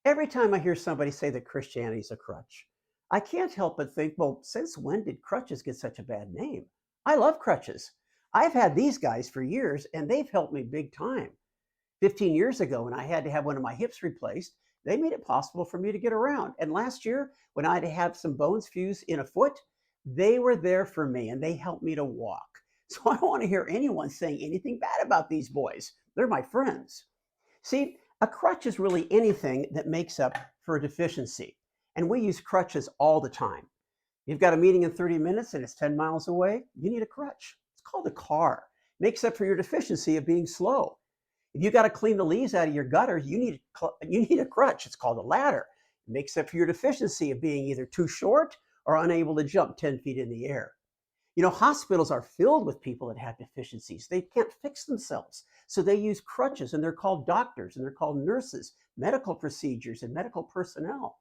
Every time I hear somebody say that Christianity is a crutch, I can't help but think, well, since when did crutches get such a bad name? I love crutches. I've had these guys for years and they've helped me big time. 15 years ago, when I had to have one of my hips replaced, they made it possible for me to get around. And last year, when I had to have some bones fused in a foot, they were there for me and they helped me to walk. So I don't want to hear anyone saying anything bad about these boys. They're my friends. See, a crutch is really anything that makes up for a deficiency. And we use crutches all the time. You've got a meeting in 30 minutes and it's 10 miles away, you need a crutch. It's called a car. Makes up for your deficiency of being slow. If you got to clean the leaves out of your gutter, you need a crutch. It's called a ladder. It makes up for your deficiency of being either too short or unable to jump 10 feet in the air. Hospitals are filled with people that have deficiencies. They can't fix themselves. So they use crutches and they're called doctors and they're called nurses, medical procedures, and medical personnel.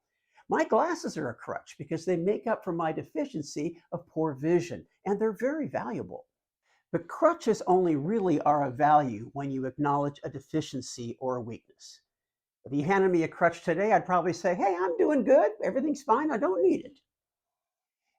My glasses are a crutch because they make up for my deficiency of poor vision and they're very valuable. But crutches only really are of value when you acknowledge a deficiency or a weakness. If you handed me a crutch today, I'd probably say, hey, I'm doing good. Everything's fine. I don't need it.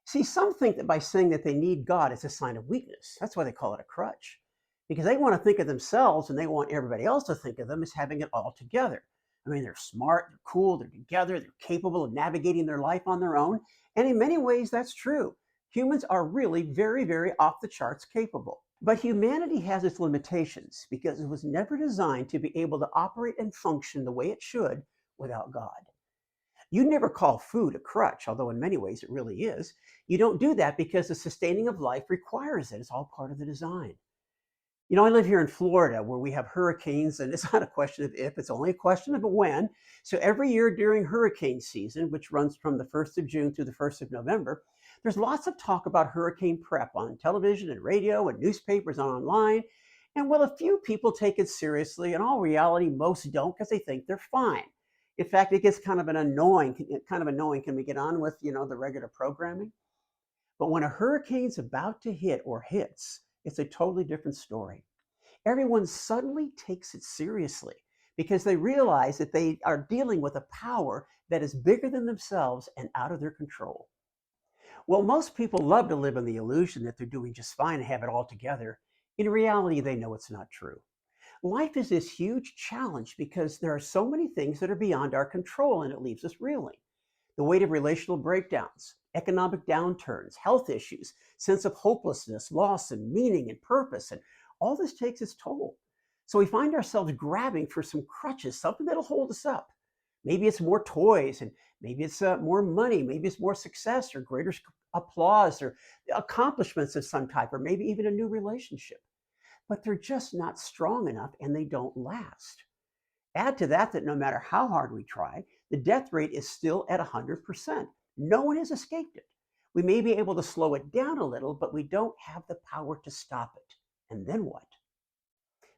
See, some think that by saying that they need God is a sign of weakness. That's why they call it a crutch, because they want to think of themselves and they want everybody else to think of them as having it all together. I mean, they're smart, they're cool, they're together, they're capable of navigating their life on their own. And in many ways, that's true. Humans are really very, very off the charts capable. But humanity has its limitations because it was never designed to be able to operate and function the way it should without God. You never call food a crutch, although in many ways it really is. You don't do that because the sustaining of life requires it. It's all part of the design. I live here in Florida where we have hurricanes, and it's not a question of if, it's only a question of when. So every year during hurricane season, which runs from the 1st of June through the 1st of November, there's lots of talk about hurricane prep on television and radio and newspapers and online. And well, a few people take it seriously. In all reality, most don't because they think they're fine. In fact, it gets kind of annoying. Can we get on with, the regular programming? But when a hurricane's about to hit or hits, it's a totally different story. Everyone suddenly takes it seriously because they realize that they are dealing with a power that is bigger than themselves and out of their control. Well, most people love to live in the illusion that they're doing just fine and have it all together. In reality, they know it's not true. Life is this huge challenge because there are so many things that are beyond our control and it leaves us reeling. The weight of relational breakdowns, economic downturns, health issues, sense of hopelessness, loss and meaning and purpose, and all this takes its toll. So we find ourselves grabbing for some crutches, something that'll hold us up. Maybe it's more toys, and maybe it's more money, maybe it's more success or greater applause or accomplishments of some type, or maybe even a new relationship. But they're just not strong enough and they don't last. Add to that no matter how hard we try, the death rate is still at 100%. No one has escaped it. We may be able to slow it down a little, but we don't have the power to stop it. And then what?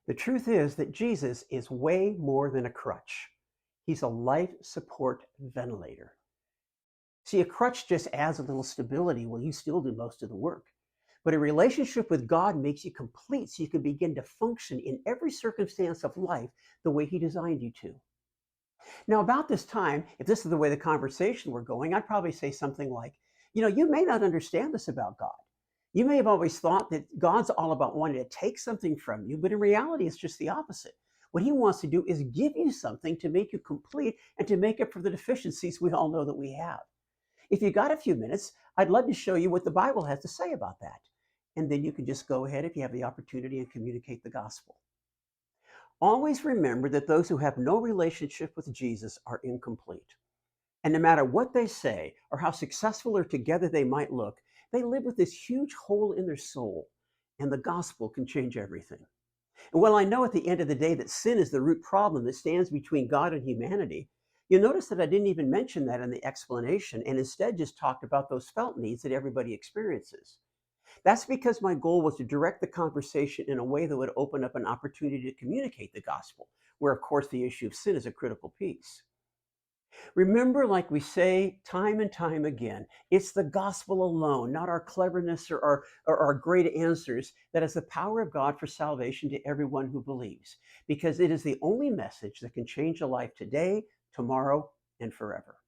The truth is that Jesus is way more than a crutch. He's a life support ventilator. See, a crutch just adds a little stability while you still do most of the work. But a relationship with God makes you complete so you can begin to function in every circumstance of life the way He designed you to. Now, about this time, if this is the way the conversation were going, I'd probably say something like, you may not understand this about God. You may have always thought that God's all about wanting to take something from you, but in reality, it's just the opposite. What He wants to do is give you something to make you complete and to make up for the deficiencies we all know that we have. If you got a few minutes, I'd love to show you what the Bible has to say about that. And then you can just go ahead if you have the opportunity and communicate the gospel. Always remember that those who have no relationship with Jesus are incomplete. And no matter what they say or how successful or together they might look, they live with this huge hole in their soul. And the gospel can change everything. And while I know at the end of the day that sin is the root problem that stands between God and humanity, you'll notice that I didn't even mention that in the explanation and instead just talked about those felt needs that everybody experiences. That's because my goal was to direct the conversation in a way that would open up an opportunity to communicate the gospel, where, of course, the issue of sin is a critical piece. Remember, like we say time and time again, it's the gospel alone, not our cleverness or our great answers, that is the power of God for salvation to everyone who believes, because it is the only message that can change a life today, tomorrow, and forever.